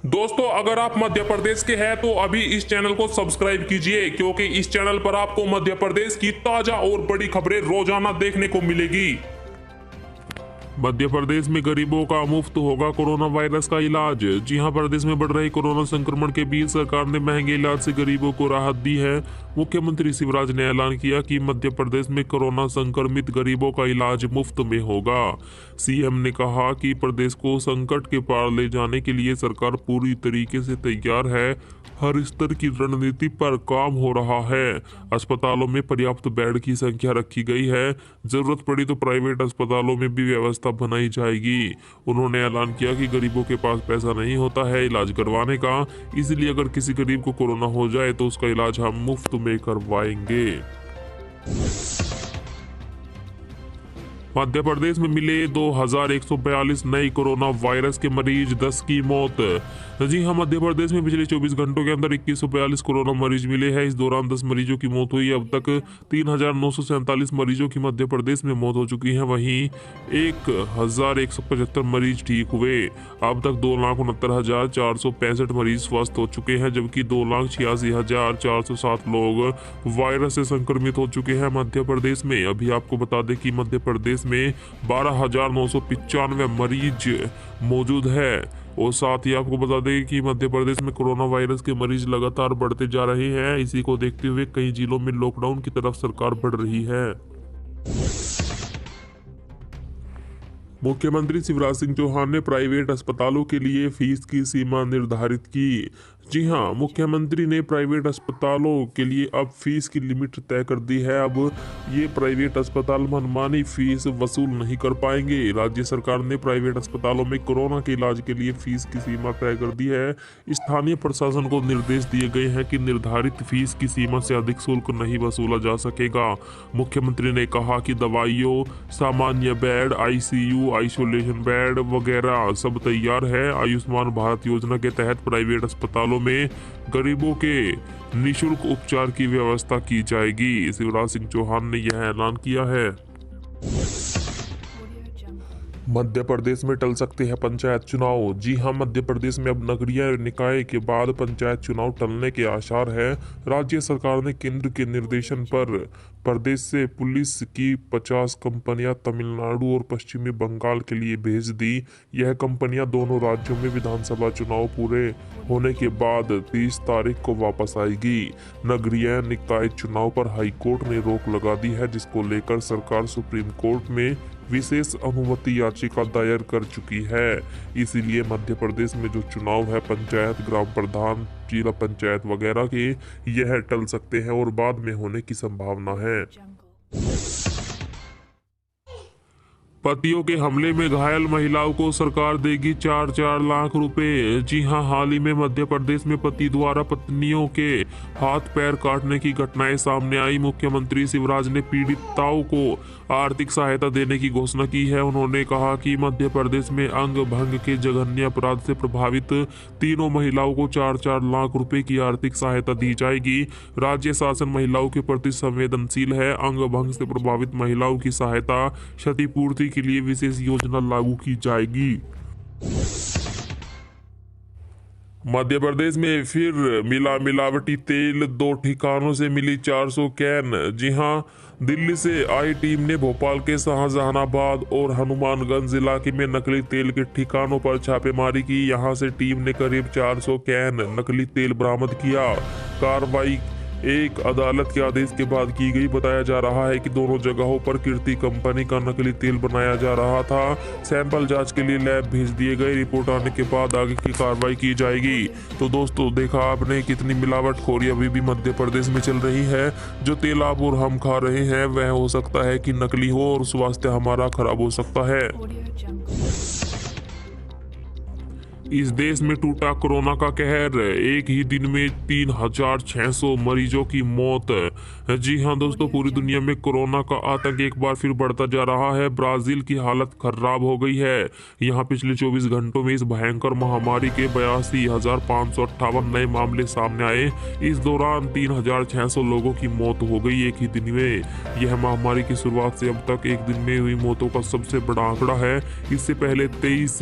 दोस्तों, अगर आप मध्य प्रदेश के हैं तो अभी इस चैनल को सब्सक्राइब कीजिए, क्योंकि इस चैनल पर आपको मध्य प्रदेश की ताजा और बड़ी खबरें रोजाना देखने को मिलेगी। मध्य प्रदेश में गरीबों का मुफ्त होगा कोरोना वायरस का इलाज। जी हां, प्रदेश में बढ़ रही कोरोना संक्रमण के बीच सरकार ने महंगे इलाज से गरीबों को राहत दी है। मुख्यमंत्री शिवराज ने ऐलान किया कि मध्य प्रदेश में कोरोना संक्रमित गरीबों का इलाज मुफ्त में होगा। सीएम ने कहा कि प्रदेश को संकट के पार ले जाने के लिए सरकार पूरी तरीके से तैयार है। हर स्तर की रणनीति पर काम हो रहा है। अस्पतालों में पर्याप्त बेड की संख्या रखी गई है। जरूरत पड़ी तो प्राइवेट अस्पतालों में भी व्यवस्था बनाई जाएगी। उन्होंने ऐलान किया कि गरीबों के पास पैसा नहीं होता है इलाज करवाने का, इसलिए अगर किसी गरीब को कोरोना हो जाए तो उसका इलाज हम मुफ्त में करवाएंगे। मध्य प्रदेश में मिले 2142 नए कोरोना वायरस के मरीज, 10 की मौत। जी हां, मध्य प्रदेश में पिछले 24 घंटों के अंदर 2142 कोरोना मरीज मिले हैं। इस दौरान 10 मरीजों की मौत हुई। अब तक 3947 मरीजों की मध्य प्रदेश में मौत हो चुकी है। वहीं 1175 मरीज ठीक हुए। अब तक 2,69,465 मरीज स्वस्थ हो चुके हैं, जबकि 2,86,407 लोग वायरस से संक्रमित हो चुके हैं मध्य प्रदेश में। अभी आपको बता दें कि मध्य प्रदेश में 12,995 मरीज मौजूद है। और साथ ही आपको बता दें कि मध्य प्रदेश में कोरोना वायरस के मरीज लगातार बढ़ते जा रहे हैं। इसी को देखते हुए कई जिलों में लॉकडाउन की तरफ सरकार बढ़ रही है। मुख्यमंत्री शिवराज सिंह चौहान ने प्राइवेट अस्पतालों के लिए फीस की सीमा निर्धारित की। जी हां, मुख्यमंत्री ने प्राइवेट अस्पतालों के लिए अब फीस की लिमिट तय कर दी है। अब ये प्राइवेट अस्पताल मनमानी फीस वसूल नहीं कर पाएंगे। राज्य सरकार ने प्राइवेट अस्पतालों में कोरोना के इलाज के लिए फीस की सीमा तय कर दी है। स्थानीय प्रशासन को निर्देश दिए गए हैं कि निर्धारित फीस की सीमा से अधिक शुल्क नहीं वसूला जा सकेगा। मुख्यमंत्री ने कहा कि दवाइयों, सामान्य बेड, आईसीयू, आइसोलेशन बेड वगैरह सब तैयार है। आयुष्मान भारत योजना के तहत प्राइवेट अस्पतालों में गरीबों के निःशुल्क उपचार की व्यवस्था की जाएगी। शिवराज सिंह चौहान ने यह ऐलान किया है। मध्य प्रदेश में टल सकते हैं पंचायत चुनाव। जी हां, मध्य प्रदेश में अब नगरीय निकाय के बाद पंचायत चुनाव टलने के आसार हैं। राज्य सरकार ने केंद्र के निर्देशन पर प्रदेश से पुलिस की 50 कंपनियां तमिलनाडु और पश्चिमी बंगाल के लिए भेज दी। यह कंपनियां दोनों राज्यों में विधानसभा चुनाव पूरे होने के बाद 30 तारीख को वापस आएगी। नगरीय निकाय चुनाव पर हाईकोर्ट ने रोक लगा दी है, जिसको लेकर सरकार सुप्रीम कोर्ट में विशेष अनुमति याचिका दायर कर चुकी है। इसीलिए मध्य प्रदेश में जो चुनाव है पंचायत, ग्राम प्रधान, जिला पंचायत वगैरह के, यह टल सकते हैं और बाद में होने की संभावना है। पतियों के हमले में घायल महिलाओं को सरकार देगी 4-4 लाख रुपए। जी हां, हाल ही में मध्य प्रदेश में पति द्वारा पत्नियों के हाथ पैर काटने की घटनाएं सामने आई। मुख्यमंत्री शिवराज ने पीड़िताओं को आर्थिक सहायता देने की घोषणा की है। उन्होंने कहा कि मध्य प्रदेश में अंग भंग के जघन्य अपराध से प्रभावित तीनों महिलाओं को 4-4 लाख रुपए की आर्थिक सहायता दी जाएगी। राज्य शासन महिलाओं के प्रति संवेदनशील है। अंग भंग से प्रभावित महिलाओं की सहायता, क्षतिपूर्ति के लिए विशेष योजना लागू की जाएगी। मध्य प्रदेश में फिर मिला मिलावटी तेल, 2 ठिकानों से मिली 400 कैन। जी हां, दिल्ली से आई टीम ने भोपाल के शाहजहानाबाद और हनुमानगंज इलाके में नकली तेल के ठिकानों पर छापेमारी की। यहां से टीम ने करीब 400 कैन नकली तेल बरामद किया। कार्रवाई एक अदालत के आदेश के बाद की गई। बताया जा रहा है कि दोनों जगहों पर कीर्ति कंपनी का नकली तेल बनाया जा रहा था। सैंपल जांच के लिए लैब भेज दिए गए। रिपोर्ट आने के बाद आगे की कार्रवाई की जाएगी। तो दोस्तों, देखा आपने कितनी मिलावटखोरी अभी भी मध्य प्रदेश में चल रही है। जो तेल आप और हम खा रहे हैं वह हो सकता है कि नकली हो और स्वास्थ्य हमारा खराब हो सकता है। इस देश में टूटा कोरोना का कहर। एक ही दिन में 3,600 मरीजों की मौत। जी हां दोस्तों, पूरी दुनिया में कोरोना का आतंक एक बार फिर बढ़ता जा रहा है। ब्राजील की हालत खराब हो गई है। यहां पिछले 24 घंटों में इस भयंकर महामारी के 82,558 नए मामले सामने आए। इस दौरान 3,600 लोगों की मौत हो गई एक ही दिन में। यह महामारी की शुरुआत से अब तक एक दिन में हुई मौतों का सबसे बड़ा आंकड़ा है। इससे पहले 23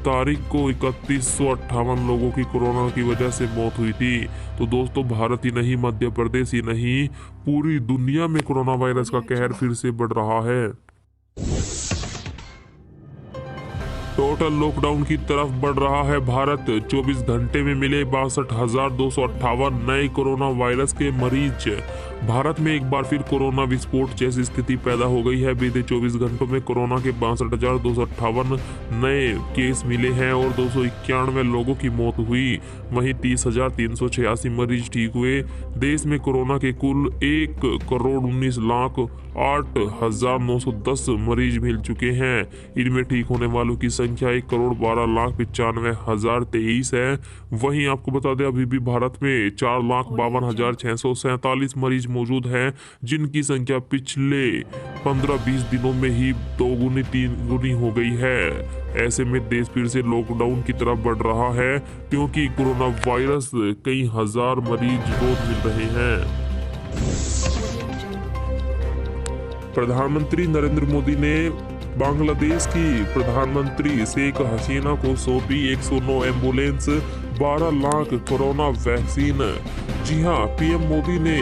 तारीख को 3158 लोगों की कोरोना की वजह से मौत हुई थी। तो दोस्तों, भारत ही नहीं, मध्य प्रदेश ही नहीं, पूरी दुनिया में कोरोना वायरस का कहर फिर से बढ़ रहा है। टोटल लॉकडाउन की तरफ बढ़ रहा है भारत। 24 घंटे में मिले 62,258 नए कोरोना वायरस के मरीज। भारत में एक बार फिर कोरोना विस्फोट जैसी स्थिति पैदा हो गई है। बीते 24 घंटों में कोरोना के 62,258 नए केस मिले हैं और 291 लोगों की मौत हुई। वहीं 30,386 मरीज ठीक हुए। देश में कोरोना के कुल 1,19,08,910 मरीज मिल चुके हैं। इनमें ठीक होने वालों की संख्या 1,12,95,023 है। वहीं आपको बता दें, अभी भी भारत में 4,52,647 मरीज मौजूद हैं, जिनकी संख्या पिछले 15-20 दिनों में ही 2-3 हो गई है। ऐसे में देश फिर से लॉकडाउन की तरफ बढ़ रहा है, क्योंकि कोरोना वायरस कई हजार मरीज रोज मिल रहे हैं। प्रधानमंत्री नरेंद्र मोदी ने बांग्लादेश की प्रधानमंत्री शेख हसीना को सौंपी 109 एम्बुलेंस, 12 लाख कोरोना वैक्सीन। जी हां, पीएम मोदी ने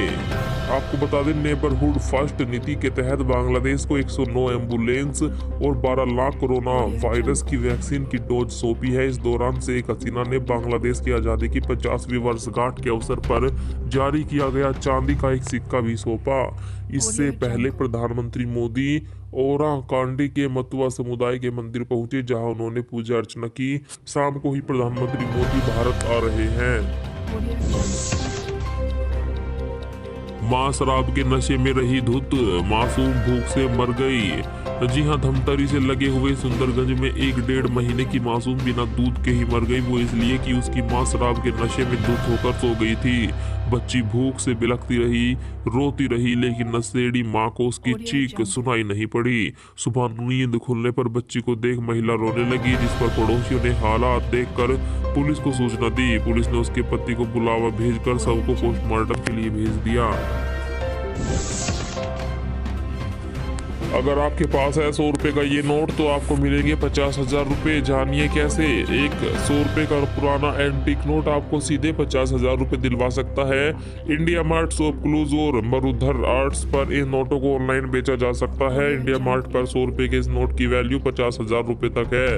आपको बता दें, नेबरहुड फर्स्ट नीति के तहत बांग्लादेश को 109 एम्बुलेंस और 12 लाख कोरोना वायरस की वैक्सीन की डोज सौंपी है। इस दौरान शेख हसीना ने बांग्लादेश की आज़ादी की 50वीं वर्षगांठ के अवसर पर जारी किया गया चांदी का एक सिक्का भी सौंपा। इससे पहले प्रधानमंत्री मोदी ओराकांडी के मतुआ समुदाय के मंदिर पहुंचे, जहां उन्होंने पूजा अर्चना की। शाम को ही प्रधानमंत्री मोदी भारत आ रहे हैं। मां शराब के नशे में रही धुत, मासूम भूख से मर गई। जी हां, धमतरी से लगे हुए सुंदरगंज में 1-1.5 महीने की मासूम बिना दूध के ही मर गई। वो इसलिए कि उसकी मां शराब के नशे में धुत होकर सो गई थी। बच्ची भूख से बिलखती रही, रोती रही, लेकिन नशेड़ी मां को उसकी चीख सुनाई नहीं पड़ी। सुबह नींद खुलने पर बच्ची को देख महिला रोने लगी, जिस पर पड़ोसियों ने हालात देखकर पुलिस को सूचना दी। पुलिस ने उसके पति को बुलावा भेजकर शव को पोस्टमार्टम के लिए भेज दिया। अगर आपके पास है 100 रुपए का ये नोट, तो आपको मिलेंगे 50,000 रुपए। जानिए कैसे। एक 100 रुपए का पुराना एंटीक नोट आपको सीधे 50,000 रुपए दिलवा सकता है। इंडिया मार्ट, शॉप क्लूज और मरुधर आर्ट्स पर इन नोटों को ऑनलाइन बेचा जा सकता है। इंडिया मार्ट पर 100 रुपए के इस नोट की वैल्यू 50,000 रुपए तक है।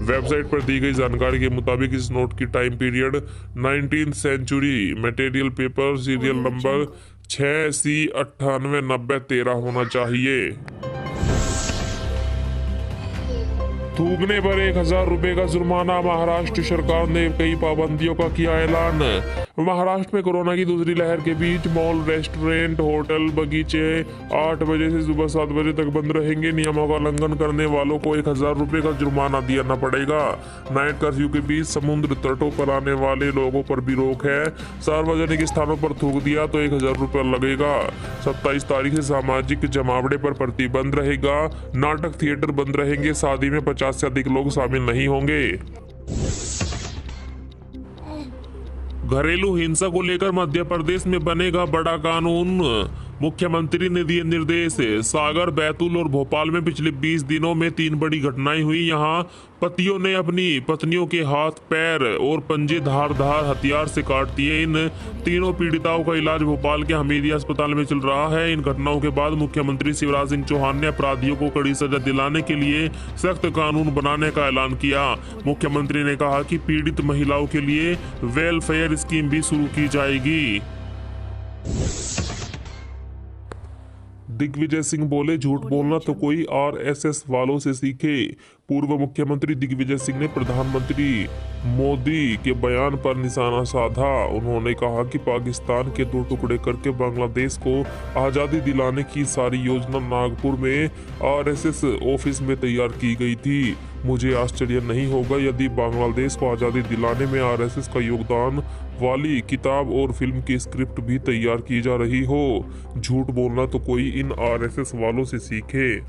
वेबसाइट पर दी गई जानकारी के मुताबिक इस नोट की time period 19th century, material paper, serial number 6C989013 होना चाहिए। थूकने पर 1,000 रुपए का जुर्माना। महाराष्ट्र सरकार ने कई पाबंदियों का किया ऐलान। महाराष्ट्र में कोरोना की दूसरी लहर के बीच मॉल, रेस्टोरेंट, होटल, बगीचे 8 बजे से सुबह 7 बजे तक बंद रहेंगे। नियमों का उल्लंघन करने वालों को 1,000 रुपए का जुर्माना देना पड़ेगा। नाइट कर्फ्यू के बीच समुद्र तटों पर आने वाले लोगों पर भी रोक है। सार्वजनिक स्थानों पर थूक दिया तो 1,000 रुपया लगेगा। 27 तारीख से सामाजिक जमावड़े पर प्रतिबंध रहेगा। नाटक थिएटर बंद रहेंगे। शादी में 50 से अधिक लोग शामिल नहीं होंगे। घरेलू हिंसा को लेकर मध्य प्रदेश में बनेगा बड़ा कानून। मुख्यमंत्री ने दिए निर्देश। सागर, बैतूल और भोपाल में पिछले 20 दिनों में 3 बड़ी घटनाएं हुई। यहां पतियों ने अपनी पत्नियों के हाथ, पैर और पंजे धारदार हथियार से काट दिए। इन तीनों पीड़िताओं का इलाज भोपाल के हमीदिया अस्पताल में चल रहा है। इन घटनाओं के बाद मुख्यमंत्री शिवराज सिंह चौहान ने अपराधियों को कड़ी सजा दिलाने के लिए सख्त कानून बनाने का ऐलान किया। मुख्यमंत्री ने कहा कि पीड़ित महिलाओं के लिए वेलफेयर स्कीम भी शुरू की जाएगी। दिग्विजय सिंह बोले, झूठ बोलना तो कोई आरएसएस वालों से सीखे। पूर्व मुख्यमंत्री दिग्विजय सिंह ने प्रधानमंत्री मोदी के बयान पर निशाना साधा। उन्होंने कहा कि पाकिस्तान के 2 टुकड़े करके बांग्लादेश को आज़ादी दिलाने की सारी योजना नागपुर में आरएसएस ऑफिस में तैयार की गई थी। मुझे आश्चर्य नहीं होगा यदि बांग्लादेश को आज़ादी दिलाने में आरएसएस का योगदान वाली किताब और फिल्म की स्क्रिप्ट भी तैयार की जा रही हो। झूठ बोलना तो कोई इन आरएसएस वालों से सीखे।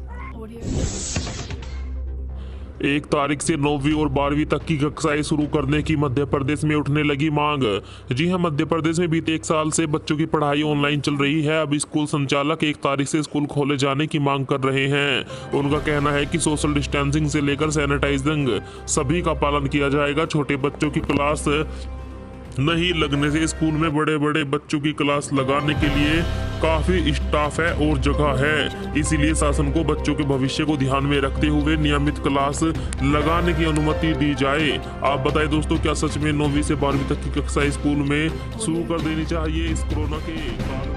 1 तारीख से 9वीं और 12वीं तक की कक्षाएं शुरू करने की मध्य प्रदेश में उठने लगी मांग। जी हां, मध्य प्रदेश में बीते 1 साल से बच्चों की पढ़ाई ऑनलाइन चल रही है। अब स्कूल संचालक 1 तारीख से स्कूल खोले जाने की मांग कर रहे हैं। उनका कहना है कि सोशल डिस्टेंसिंग से लेकर सैनिटाइजिंग सभी का पालन किया जाएगा। छोटे बच्चों की क्लास नहीं लगने से स्कूल में बड़े बड़े बच्चों की क्लास लगाने के लिए काफी स्टाफ है और जगह है। इसीलिए शासन को बच्चों के भविष्य को ध्यान में रखते हुए नियमित क्लास लगाने की अनुमति दी जाए। आप बताएं दोस्तों, क्या सच में 9वीं से 12वीं तक की कक्षा स्कूल में शुरू कर देनी चाहिए इस कोरोना के काल में?